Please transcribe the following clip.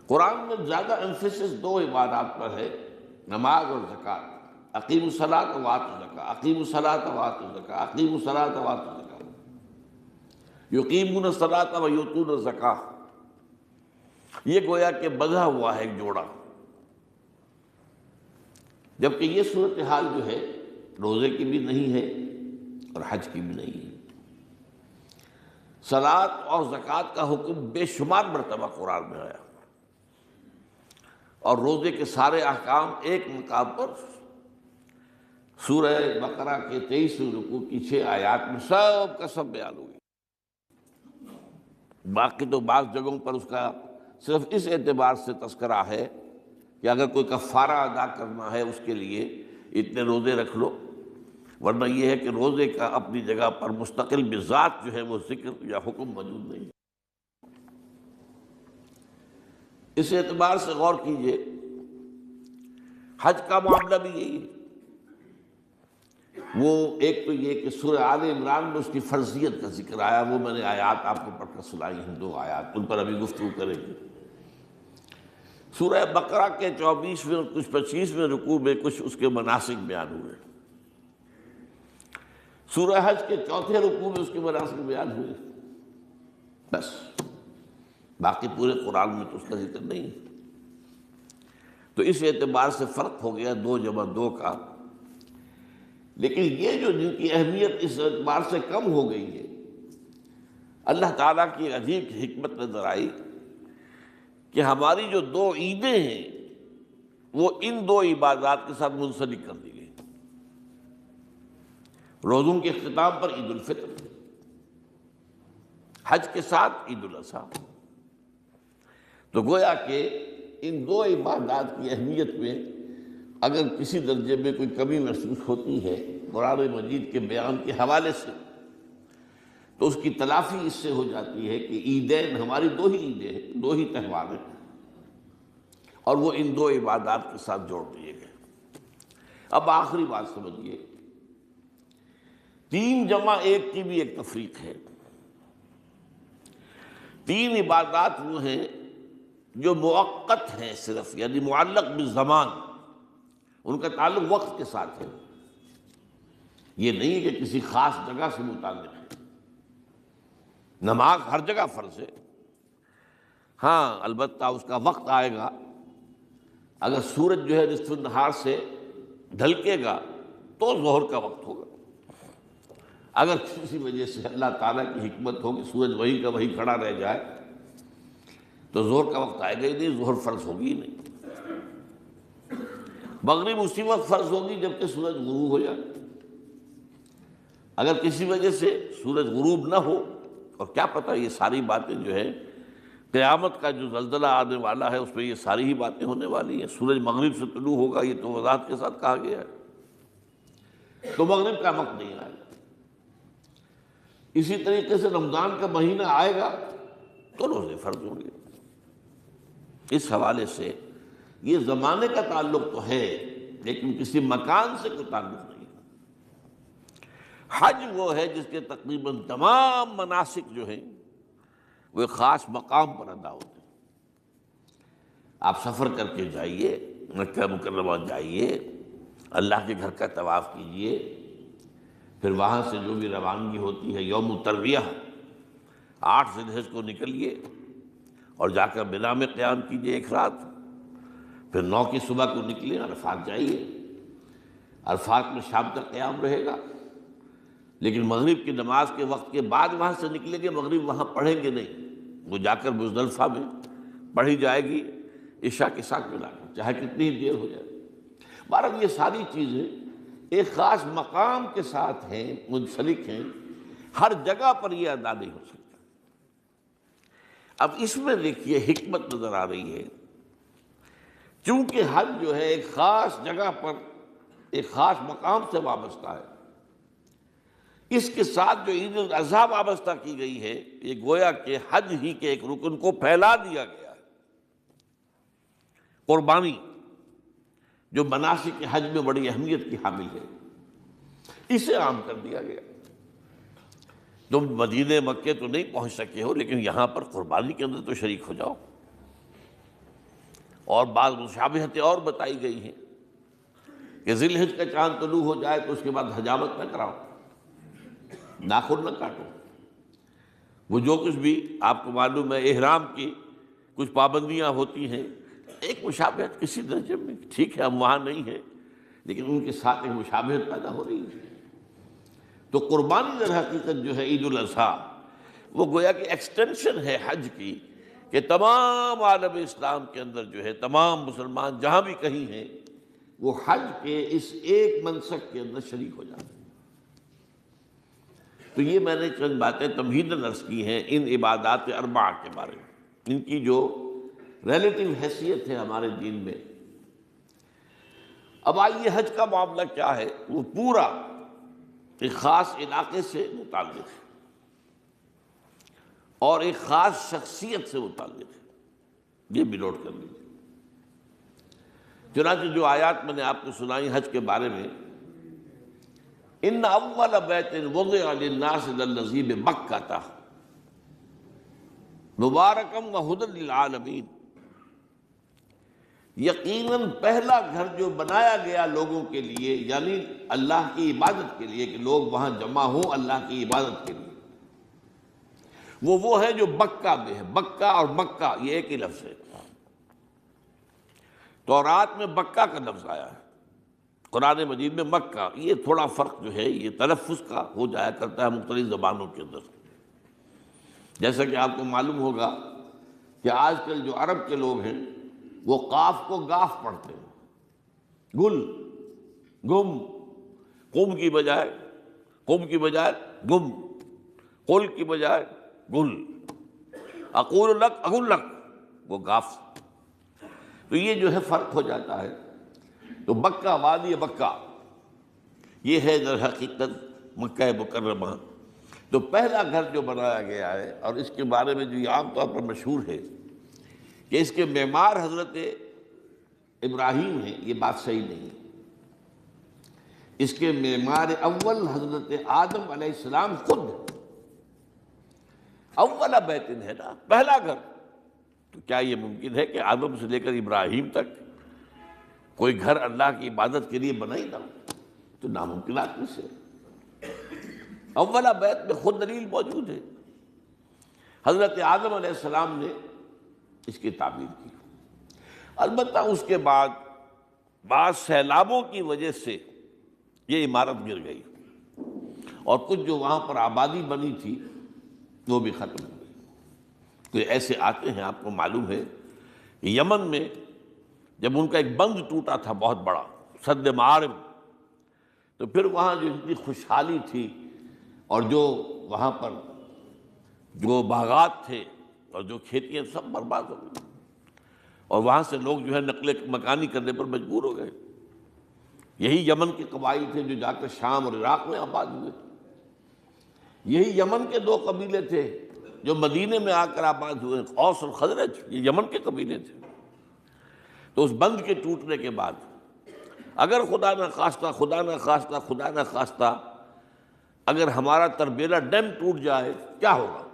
قرآن میں زیادہ ایمفیسس دو عبادات پر ہے، نماز اور زکوٰۃ۔ اقیموا الصلاۃ وآتوا الزکاۃ، اقیموا الصلاۃ وآتوا الزکاۃ، اقیموا الصلاۃ وآتوا الزکاۃ، یقیمون الصلاۃ ویؤتون الزکاۃ۔ یہ گویا کہ بندھا ہوا ہے ایک جوڑا، جبکہ یہ صورتحال جو ہے روزے کی بھی نہیں ہے اور حج کی بھی نہیں ہے۔ صلاۃ اور زکوٰۃ کا حکم بے شمار مرتبہ قرآن میں آیا، اور روزے کے سارے احکام ایک مقام پر سورہ بقرہ کے 23ویں رکوع کی 6 آیات میں سب کا سب بیان ہوئی۔ باقی تو بعض جگہوں پر اس کا صرف اس اعتبار سے تذکرہ ہے کہ اگر کوئی کفارہ ادا کرنا ہے اس کے لیے اتنے روزے رکھ لو، ورنہ یہ ہے کہ روزے کا اپنی جگہ پر مستقل بذات جو ہے وہ ذکر یا حکم موجود نہیں۔ اس اعتبار سے غور کیجئے، حج کا معاملہ بھی یہی ہے۔ وہ ایک تو یہ کہ سورہ آل عمران میں اس کی فرضیت کا ذکر آیا، وہ میں نے آیات آپ کو پڑھ کر سنائی ہیں، 2 آیات، ان پر ابھی گفتگو کریں گے۔ سورہ بقرہ کے 24ویں اور کچھ 25ویں رکوع میں کچھ اس کے مناسک بیان ہوئے، سورہ حج کے 4تھے رکوع میں اس کے مناسک بیان ہوئے، بس باقی پورے قرآن میں تو اس کا ذکر نہیں ہے۔ تو اس اعتبار سے فرق ہو گیا 2 جمع 2 کا۔ لیکن یہ جو جن کی اہمیت اس اعتبار سے کم ہو گئی ہے، اللہ تعالیٰ کی عجیب حکمت نظر آئی کہ ہماری جو 2 عیدیں ہیں وہ ان 2 عبادات کے ساتھ منسلک کر دی گئی۔ روزوں کے اختتام پر عید الفطر، حج کے ساتھ عید الاضحیٰ۔ تو گویا کہ ان 2 عبادات کی اہمیت میں اگر کسی درجے میں کوئی کمی محسوس ہوتی ہے قرآن مجید کے بیان کے حوالے سے، تو اس کی تلافی اس سے ہو جاتی ہے کہ عیدین ہماری 2 ہی عیدیں ہیں، 2 ہی تہوار ہیں، اور وہ ان 2 عبادات کے ساتھ جوڑ دیے گئے۔ اب آخری بات سمجھیے، 3 جمع 1 کی بھی ایک تفریق ہے۔ 3 عبادات وہ ہیں جو موقت ہیں صرف، یعنی معلق بالزمان، ان کا تعلق وقت کے ساتھ ہے، یہ نہیں کہ کسی خاص جگہ سے متعلق ہے۔ نماز ہر جگہ فرض ہے، ہاں البتہ اس کا وقت آئے گا، اگر سورج جو ہے نصف النہار سے ڈھلکے گا تو ظہر کا وقت ہوگا، اگر کسی وجہ سے اللہ تعالیٰ کی حکمت ہو کہ سورج وہیں کا وہیں کھڑا رہ جائے تو ظہر کا وقت آئے گا ہی نہیں، ظہر فرض ہوگی ہی نہیں۔ مغرب اسی وقت فرض ہوگی جبکہ سورج غروب ہو جائے، اگر کسی وجہ سے سورج غروب نہ ہو، اور کیا پتہ یہ ساری باتیں جو ہے قیامت کا جو زلزلہ آنے والا ہے اس میں یہ ساری ہی باتیں ہونے والی ہیں، سورج مغرب سے طلوع ہوگا یہ تو وضاحت کے ساتھ کہا گیا ہے، تو مغرب کا وقت نہیں آئے گا۔ اسی طریقے سے رمضان کا مہینہ آئے گا تو روزے فرض ہوں گے۔ اس حوالے سے یہ زمانے کا تعلق تو ہے لیکن کسی مکان سے کوئی تعلق نہیں۔ حج وہ ہے جس کے تقریباً تمام مناسک جو ہیں وہ ایک خاص مقام پر ادا ہوتے ہیں۔ آپ سفر کر کے جائیے، مکہ مکرمہ جائیے، اللہ کے گھر کا طواف کیجیے، پھر وہاں سے جو بھی روانگی ہوتی ہے یوم الترویہ 8 ذی الحجہ کو نکلیے اور جا کر منا میں قیام کیجیے 1 رات، پھر 9 کی صبح کو نکلیں عرفات جائیے، عرفات میں شام تک قیام رہے گا، لیکن مغرب کی نماز کے وقت کے بعد وہاں سے نکلیں گے، مغرب وہاں پڑھیں گے نہیں، وہ جا کر مزدلفہ میں پڑھی جائے گی عشاء کے ساتھ ملا کر، چاہے کتنی دیر ہو جائے۔ بہرحال یہ ساری چیزیں ایک خاص مقام کے ساتھ ہیں، منسلک ہیں، ہر جگہ پر یہ ادا نہیں ہو سکتا۔ اب اس میں دیکھیے حکمت نظر آ رہی ہے، چونکہ حج جو ہے ایک خاص جگہ پر ایک خاص مقام سے وابستہ ہے، اس کے ساتھ جو عید الاضحیٰ وابستہ کی گئی ہے، یہ گویا کہ حج ہی کے ایک رکن کو پھیلا دیا گیا ہے۔ قربانی جو مناسک حج میں بڑی اہمیت کی حامل ہے، اسے عام کر دیا گیا۔ تم مدینہ مکے تو نہیں پہنچ سکے ہو لیکن یہاں پر قربانی کے اندر تو شریک ہو جاؤ۔ اور بعض مشابہتیں اور بتائی گئی ہیں کہ ذی الحج کا چاند طلوع ہو جائے تو اس کے بعد حجامت نہ کراؤ، ناخن نہ کاٹو، وہ جو کچھ بھی آپ کو معلوم ہے احرام کی کچھ پابندیاں ہوتی ہیں، ایک مشابہت کسی درجے میں، ٹھیک ہے ہم وہاں نہیں ہیں لیکن ان کے ساتھ ایک مشابہت پیدا ہو رہی ہے۔ تو قربانی در حقیقت جو ہے عید الاضحیٰ وہ گویا کہ ایکسٹینشن ہے حج کی، کہ تمام عالم اسلام کے اندر جو ہے تمام مسلمان جہاں بھی کہیں ہیں وہ حج کے اس ایک منسک کے اندر شریک ہو جاتے ہیں۔ تو یہ میں نے چند باتیں تمہیداً عرض کی ہیں ان عبادات اربعہ کے بارے میں، ان کی جو ریلیٹیو حیثیت ہے ہمارے دین میں۔ اب آئیے حج کا معاملہ کیا ہے، وہ پورا ایک خاص علاقے سے متعلق ہے اور ایک خاص شخصیت سے متعلق ہے، یہ بھی نوٹ کر لیجیے۔ چنانچہ جو آیات میں نے آپ کو سنائی حج کے بارے میں، ان اول بیت وضع للناس للذی ببکۃ مبارکا وہدی للعالمین، یقیناً پہلا گھر جو بنایا گیا لوگوں کے لیے، یعنی اللہ کی عبادت کے لیے، کہ لوگ وہاں جمع ہوں اللہ کی عبادت کے لیے، وہ ہے جو بکہ میں ہے۔ بکہ اور مکہ یہ ایک ہی لفظ ہے، تورات میں بکہ کا لفظ آیا ہے، قرآن مجید میں مکہ۔ یہ تھوڑا فرق جو ہے یہ تلفظ کا ہو جایا کرتا ہے مختلف زبانوں کے اندر، جیسا کہ آپ کو معلوم ہوگا کہ آج کل جو عرب کے لوگ ہیں وہ قاف کو گاف پڑھتے ہیں، گل، گم، قم کی بجائے گم، قل کی بجائے گل، اقول لک اقول لک، وہ گاف۔ تو یہ جو ہے فرق ہو جاتا ہے۔ تو بکہ، وادی بکہ، یہ ہے در حقیقت مکہ مکرمہ۔ تو پہلا گھر جو بنایا گیا ہے، اور اس کے بارے میں جو یہ عام طور پر مشہور ہے کہ اس کے معمار حضرت ابراہیم ہیں، یہ بات صحیح نہیں ہے۔ اس کے معمار اول حضرت آدم علیہ السلام خود ہے۔ اول بیت ہے نا، پہلا گھر، تو کیا یہ ممکن ہے کہ آدم سے لے کر ابراہیم تک کوئی گھر اللہ کی عبادت کے لیے بنا ہی نہ ہو؟ تو ناممکنات میں سے اولا بیت میں خود دلیل موجود ہے۔ حضرت آدم علیہ السلام نے اس کی تعمیر کی، البتہ اس کے بعد بعض سیلابوں کی وجہ سے یہ عمارت گر گئی اور کچھ جو وہاں پر آبادی بنی تھی وہ بھی ختم ہو گئی۔ تو ایسے آتے ہیں، آپ کو معلوم ہے کہ یمن میں جب ان کا ایک بند ٹوٹا تھا بہت بڑا، سد معارم، تو پھر وہاں جو اتنی خوشحالی تھی اور جو وہاں پر جو باغات تھے اور جو کھیتیاں سب برباد ہو گئی، اور وہاں سے لوگ جو ہے نقل مکانی کرنے پر مجبور ہو گئے۔ یہی یمن کے قبائل تھے جو جا کر شام اور عراق میں آباد ہوئے، یہی یمن کے دو قبیلے تھے جو مدینے میں آ کر آباد ہوئے، اوس اور خزرج، یہ یمن کے قبیلے تھے۔ تو اس بند کے ٹوٹنے کے بعد اگر خدا نہ خواستہ اگر ہمارا تربیلا ڈیم ٹوٹ جائے کیا ہوگا؟